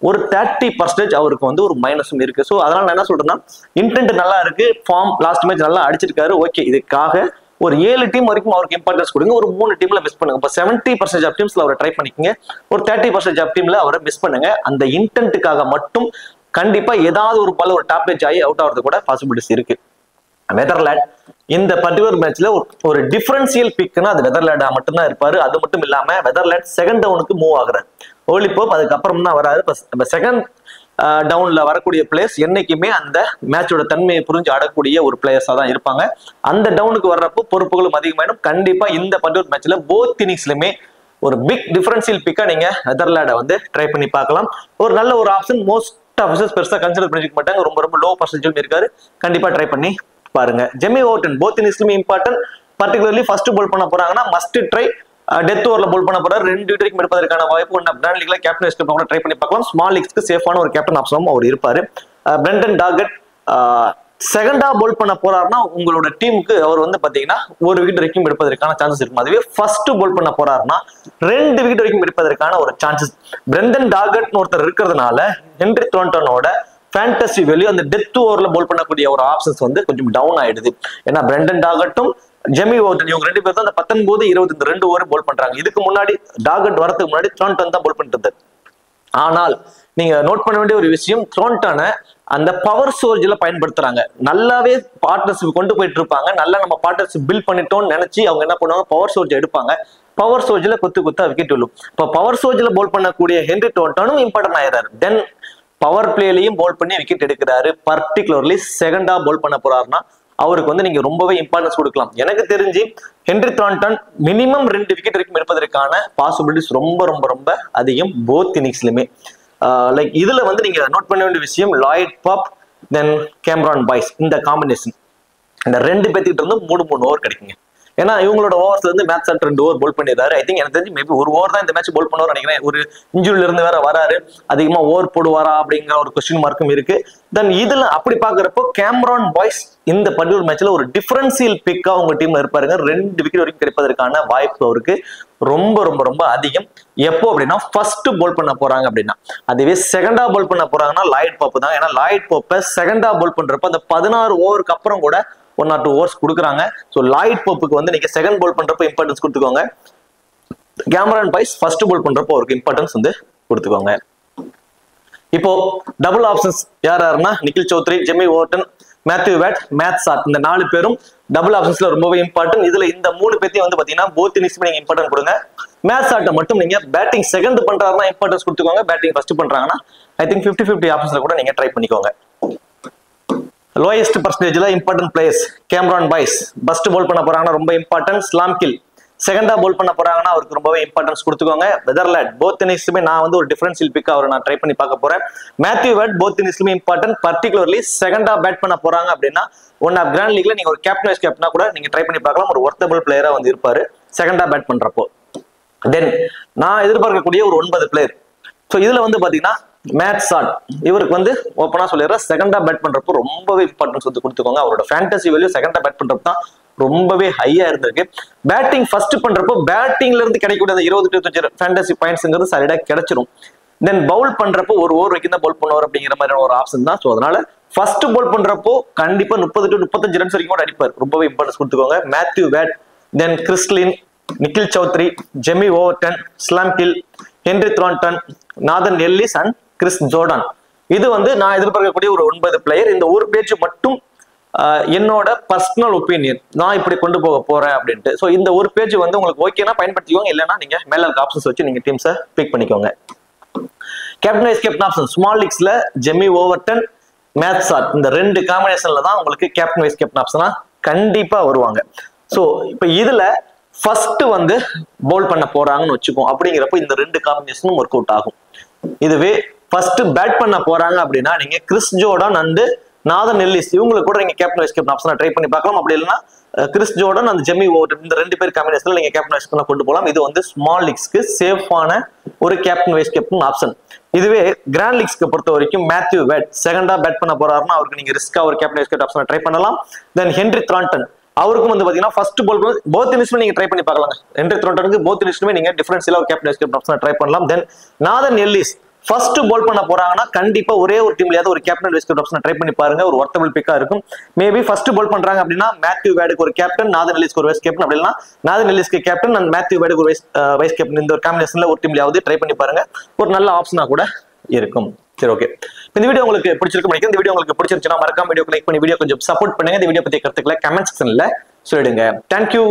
S1: ஒரு 30% அவருக்கு வந்து ஒரு மைனஸும் இருக்கு. ஸோ அதனால நான் என்ன சொல்றேன்னா இன்டென்ட் நல்லா இருக்கு. ஃபார்ம் லாஸ்ட் மேட்ச் நல்லா அடிச்சிருக்காரு. ஓகே. இதுக்காக ஒரு 7 டீம் வரைக்கும் அவருக்கு இம்பார்ட்டன்ஸ் கொடுங்க. ஒரு 3 டீம்ல மிஸ் பண்ணுங்க. இப்போ 70% ஆஃப் டீம்ஸ்ல அவரை ட்ரை பண்ணிக்கங்க. ஒரு 30% ஆஃப் டீம்ல அவரை மிஸ் பண்ணுங்க. அந்த இன்டென்ட்டுக்காக மட்டும் கண்டிப்பா ஏதாவது ஒரு பால் ஒரு டாப் ஏஜ் ஆகி அவுட் ஆகிறது கூட பாசிபிலிட்டிஸ் இருக்கு. வெதர்லேண்ட். இந்த பர்டிகுலர் மேட்ச்ல ஒரு டிஃபரன்சியல் பிக்னா அது வெதர்லேண்டா மட்டும்தான் இருப்பாரு. அது மட்டும் இல்லாம வெதர்லேண்ட் செகண்ட் டவுனுக்கு மூவ் ஆகுறாரு. ஓலி போப் அதுக்கப்புறம் தான் வராது. செகண்ட் டவுன்ல வரக்கூடிய பிளேயர்ஸ் என்னைக்குமே அந்த மேட்சோட தன்மையை புரிஞ்சு ஆடக்கூடிய ஒரு பிளேயர்ஸா தான் இருப்பாங்க. அந்த டவுனுக்கு வர்றப்போ பொறுப்புகளும் அதிகமாயிடும். கண்டிப்பா இந்த பர்டிகுலர் மேட்ச்ல போத் இன்னிங்ஸ்லுமே ஒரு பிக் டிஃபரன்சியல் பிக்கா நீங்க வெதர்லேண்டை வந்து ட்ரை பண்ணி பார்க்கலாம். ஒரு நல்ல ஒரு ஆப்ஷன். மோஸ்ட் ஆஃபீஸர்ஸ் பெருசா கன்சிடர் பண்ணிக்க மாட்டாங்க. ரொம்ப ரொம்ப லோ பர்சன்டேஜ் இருக்காரு. கண்டிப்பா ட்ரை பண்ணி பாருங்க. ஜெமி ஓவர்டன் போத் இன்னிங்ஸ்லுமே இம்பார்ட்டன்ட். பர்டிகுலர்லி ஃபர்ஸ்ட் போல் பண்ண போறாங்கன்னா மஸ்ட் ட்ரை. டெத் ஓவர்ல போல் பண்ண போறாரு. 2 விக்கெட் எடுப்பதற்கான வாய்ப்பு. பிராண்ட் லீக்ல கேப்டன் வைஸ் கேப்டன் கூட ட்ரை பண்ணி பார்க்கலாம். ஸ்மால் லீக்ஸ்க்கு சேஃபான ஒரு கேப்டன் ஆப்ஷனும் அவர் இருப்பாரு. பிரெண்டன் டார்கட் செகண்டா போல் பண்ண போறாருன்னா உங்களோட டீமுக்கு அவர் வந்து பாத்தீங்கன்னா 1 விக்கெட் வரைக்கும் எடுப்பதற்கான சான்சஸ் இருக்கும். அதுவே ஃபர்ஸ்ட் போல் பண்ண போறாருன்னா 2 விக்கெட் வரைக்கும் எடுப்பதற்கான ஒரு சான்சஸ். பிரெண்டன் டார்கட் ஒருத்தர் இருக்கிறதுனால ஹென்ரி த்ரான்டனோட ஃபேண்டசி வேல்யூ அந்த டெத் ஓவர்ல போல் பண்ணக்கூடிய ஒரு ஆப்ஷன்ஸ் வந்து கொஞ்சம் டவுன் ஆயிடுது. ஏன்னா பிரெண்டன் டார்கட்டும் ஜெமி ஓவர்டன் இவங்க 2 பேரும் தான் அந்த 19, 20 இந்த 2 ஓவர் போல் பண்றாங்க. இதுக்கு முன்னாடி டார்கட் வரதுக்கு முன்னாடி த்ரான்டன் தான் போல் பண்ணிட்டு. ஆனால் நீங்க நோட் பண்ண வேண்டிய ஒரு விஷயம், த்ரான்டனை அந்த பவர் சோர்ஜ்ல பயன்படுத்துறாங்க. நல்லாவே பார்ட்னர்ஷிப் கொண்டு போயிட்டு இருப்பாங்க. நல்லா நம்ம பார்ட்னர்ஷிப் பில்ட் பண்ணிட்டோம்னு நினைச்சு அவங்க என்ன பண்ணுவாங்க, பவர் சோர்ஜ் எடுப்பாங்க. பவர் சோர்ஜ்ல கொத்து விக்கெட் விழும். இப்போ பவர் சோர்ஜ்ல போல் பண்ணக்கூடிய ஹென்ரி த்ரான்டனும் இம்பார்ட்டன்ட் ஆயிடுறாரு. தென் பவர் பிளேலையும் போல் பண்ணி விக்கெட் எடுக்கிறாரு. பர்டிகுலர்லி செகண்டா போல் பண்ண போறாருன்னா அவருக்கு வந்து நீங்க ரொம்பவே இம்பார்ட்டன்ஸ் கொடுக்கலாம். எனக்கு தெரிஞ்சு ஹென்ரி த்ரான்டன் மினிமம் 2 விக்கெட் வரைக்கும் எடுப்பதற்கான பாசிபிலிட்டிஸ் ரொம்ப ரொம்ப ரொம்ப அதிகம் போத் இன்னிங்ஸ்லுமே. லைக் இதுல வந்து நீங்க நோட் பண்ண வேண்டிய விஷயம், லாய்ட் பாப் தென் கேமரான் பாய்ஸ் இந்த காம்பினேஷன் இந்த 2 பேர்த்திட்டு இருந்து 3 ஓவர் கிடைக்குங்க. ஏன்னா இவங்களோட ஓவர்ஸ்ல இருந்து மேட்ச் ஆட் 2 ஓவர் போல் பண்ணிடுறாரு. ஐ திங்க் எனக்கு தெரிஞ்சு மேபி 1 ஓவர் தான் இந்த மேட்ச் போல் பண்ணுவார் நினைக்கிறேன். ஒரு இன்ஜுரியில இருந்து வேற வராரு. அதிகமா ஓவர் போடுவாரா அப்படிங்கிற ஒரு கொஸ்டின் மார்க்கும் இருக்கு. தென் இதுல அப்படி பாக்குறப்போ கேமரான் பாய்ஸ் இந்த பர்டிகுலர் மேட்ச்ல ஒரு டிஃபரன்சியல் பிக்கா உங்க டீம்ல இருப்பாருங்க. 2 விக்கெட் வரைக்கும் கிடைப்பதற்கான வாய்ப்பு அவருக்கு ரொம்ப ரொம்ப ரொம்ப அதிகம். எப்போ அப்படின்னா ஃபர்ஸ்ட் போல் பண்ண போறாங்க அப்படின்னா. அதுவே செகண்டா போல் பண்ண போறாங்கன்னா லாய்ட் பாப் தான். ஏன்னா லாய்ட் பாப்பை செகண்டா போல் பண்றப்ப அந்த 16 ஓவருக்கு அப்புறம் கூட 1 or 2 ஓவர்ஸ் கொடுக்குறாங்க. ஸோ லாய்ட் போப்புக்கு வந்து நீங்க செகண்ட் போல் பண்றப்போ இம்பார்ட்டன்ஸ் கொடுத்துக்கோங்க. கேமரான் பாய்ஸ் ஃபர்ஸ்ட் போல் பண்றப்போ அவருக்கு இம்பார்ட்டன்ஸ் வந்து கொடுத்துக்கோங்க. இப்போ டபுள் ஆப்ஷன்ஸ் யாருன்னா Nikhil Chaudhary, Jamie Overton, Matthew Wade, Matt Short இந்த 4 பேரும் டபுள் ஆப்ஷன்ஸ்ல ரொம்பவே இம்பார்ட்டன்ட். இதுல இந்த 3 பேர்த்தையும் வந்து பாத்தீங்கன்னா போத் இன்னிங்ஸ்மே நீங்க இம்பார்ட்டன்ட் கொடுங்க. மேத் சாட்டை மட்டும் நீங்க பேட்டிங் செகண்ட் பண்றாருன்னா இம்பார்ட்டன்ஸ் கொடுத்துக்கோங்க. பேட்டிங் ஃபர்ஸ்ட் பண்றாங்கன்னா ஐ திங்க் 50-50 ஆப்ஷன்ஸ்ல கூட நீங்க ட்ரை பண்ணிக்கோங்க. லோயஸ்ட் பர்சன்டேஜ்ல இம்பார்ட்டன்ட் பிளேயர்ஸ் கேமரான் பாய்ஸ் ஃபர்ஸ்ட் போல் பண்ண போறாங்கன்னா ரொம்ப இம்பார்ட்டன்ட். ஸ்லாம் கில் செகண்டா போல் பண்ண போறாங்கன்னா அவருக்கு ரொம்பவே இம்பார்ட்டன்ஸ் கொடுத்துக்கோங்க. வெதர்லேண்ட் போத் இன்னிங்ஸ்லுமே நான் வந்து ஒரு டிஃபரன்ஷியல் பிக் அவரை நான் ட்ரை பண்ணி பார்க்க போறேன். மேத்யூ வேட் போத் இன்னிங்ஸ்லுமே இம்பார்ட்டன்ட். பர்டிகுலர்லி செகண்டா பேட் பண்ண போறாங்க அப்படின்னா ஒன் ஆஃப் கிராண்ட் லீக்ல நீங்க ஒரு கேப்டன் வைஸ் கேப்டனா கூட நீங்க ட்ரை பண்ணி பார்க்கலாம். ஒரு ஒர்த்தபிள் பிளேயரா வந்து இருப்பாரு செகண்டா பேட் பண்றப்போ. தென் நான் எதிர்பார்க்கக்கூடிய ஒரு 9 பிளேயர். ஸோ இதுல வந்து பாத்தீங்கன்னா மேட் சாட் இவருக்கு வந்து ஓப்பனா சொல்லிடுறேன், செகண்டா பேட் பண்றப்போ ரொம்பவே இம்பார்ட்டன்ஸ் வந்து கொடுத்துக்கோங்க. அவரோட ஃபேண்டசி வேல்யூ செகண்டா பேட் பண்றப்ப தான் ரொம்பவே ஹையா இருந்திருக்கு. பேட்டிங் ஃபர்ஸ்ட் பண்றப்போ பேட்டிங்ல இருந்து கிடைக்கக்கூடிய 20-25 ஃபேண்டசி பாயிண்ட்ஸ்ங்கிறது சரிடா கிடைச்சிரும். தென் பவுல் பண்றப்போ 1 ஓவர் வரைக்கும் தான் பவுல் பண்ணுவார் அப்படிங்கிற மாதிரியான ஒரு ஆப்ஷன் தான். ஸோ அதனால ஃபர்ஸ்ட் பவுல் பண்றப்போ கண்டிப்பா 30-35 ரன்ஸ் வரைக்கும் கூட அடிப்பார். ரொம்பவே இம்பார்ட்டன்ஸ் கொடுத்துக்கோங்க. Matthew Wade, then Chris Lynn, Nikhil Chaudhary, Jamie Overton, ஸ்லாம் கில், Henry Thornton, Nathan Ellis and Chris Jordan. இது வந்து நான் எதிர்பார்க்கக்கூடிய ஒரு 9 பிளேயர். இந்த ஒரு பேஜ் மட்டும் என்னோட பர்சனல் ஒப்பீனியன், நான் இப்படி கொண்டு போக போறேன் அப்படின்ட்டு. ஸோ இந்த ஒரு பேஜ் வந்து உங்களுக்கு ஓகேனா பயன்படுத்திக்கோங்க, இல்லைன்னா நீங்க மேல இருக்க ஆப்ஷன்ஸ் வச்சு நீங்க டீம்ஸை பிக் பண்ணிக்கோங்க. Captain vice captain option small லீக்ஸ்ல ஜெமி ஓவர்டன், மேத் சாட் இந்த 2 காம்பினேஷன்ல தான் உங்களுக்கு கேப்டன் வைஸ் கேப்டன் ஆப்ஷனா கண்டிப்பா வருவாங்க. ஸோ இப்போ இதுல ஃபர்ஸ்ட் வந்து பவுல் பண்ண போறாங்கன்னு வச்சுக்கோம். அப்படிங்கிறப்போ இந்த 2 காம்பினேஷனும் ஒர்க் அவுட் ஆகும். இதுவே ஃபர்ஸ்ட் பேட் பண்ண போறாங்க அப்படின்னா நீங்க Chris Jordan and Nathan Ellis இவங்களுக்கு கூட நீங்க கேப்டன் வைஸ் கேப்டன் ஆப்ஷனா ட்ரை பண்ணி பார்க்கலாம். அப்படி இல்லைன்னா கிறிஸ் ஜோர்டன் அந்த ஜெமி ஓவர்டன் இந்த 2 பேர் காம்பினேஷன்ல நீங்க கேப்டன் வைஸ் கேப்டன் கொண்டு போகலாம். இது வந்து ஸ்மால் லீக்ஸ்க்கு சேஃபான ஒரு கேப்டன் வைஸ் கேப்டன் ஆப்ஷன். இதுவே கிராண்ட் லீக்ஸ்க்கு பொறுத்த வரைக்கும் மேத்யூ வேட் செகண்டா பேட் பண்ண போறாருன்னா அவருக்கு நீங்க ரிஸ்கா ஒரு கேப்டன் வைஸ் கேப்டன் ஆப்ஷனா ட்ரை பண்ணலாம். தென் ஹென்ரி த்ரான்டன் அவருக்கும் வந்து பாத்தீங்கன்னா ஃபர்ஸ்ட் பால் போத் இன்னிங்ஸ்மே நீங்க ட்ரை பண்ணி பார்க்கலாம். ஹென்ரி த்ரான்டனுக்கு போத் இன்னிங்ஸ்மே நீங்க டிஃபரன்ஷியலா ஒரு கேப்டன் வைஸ் கேப்டன் ஆப்ஷனா ட்ரை பண்ணலாம். தென் நாதன் எல்லிஸ் ஃபர்ஸ்ட் பால் பண்ண போறாங்கன்னா கண்டிப்பா ஒரே ஒரு டீம்லயாவது ஒரு கேப்டன் வைஸ் கேப்டன் ஆப்ஷனை ட்ரை பண்ணி பாருங்க. ஒரு ஒர்த்தபிள் பிக்கா இருக்கும். மேபி ஃபர்ஸ்ட் பால் பண்றாங்க அப்படின்னா மேத்யூ வேடுக்கு ஒரு கேப்டன், நாதன் எல்லிஸ்க்கு ஒரு வைஸ் கேப்டன், அப்படின்னா நாதன் எல்லிஸ்க்கு கேப்டன் அண்ட் மேத்யூ வேடுக்கு ஒரு வைஸ் கேப்டன் இந்த ஒரு காம்பினேஷன்ல ஒரு டீம்லயாவது ட்ரை பண்ணி பாருங்க. ஒரு நல்ல ஆப்ஷனா கூட இருக்கும். சரி, ஓகே. இந்த வீடியோ உங்களுக்கு பிடிச்சிருக்கு நினைக்கிறேன். இந்த வீடியோ உங்களுக்கு பிடிச்சிருந்துச்சுன்னா மறக்காம வீடியோ லைக் பண்ணி வீடியோ கொஞ்சம் சப்போர்ட் பண்ணுங்க. இந்த வீடியோ பத்தி கருத்துக்களை கமெண்ட் செக்ஷன்ல சொல்லிடுங்க. தேங்க்யூ.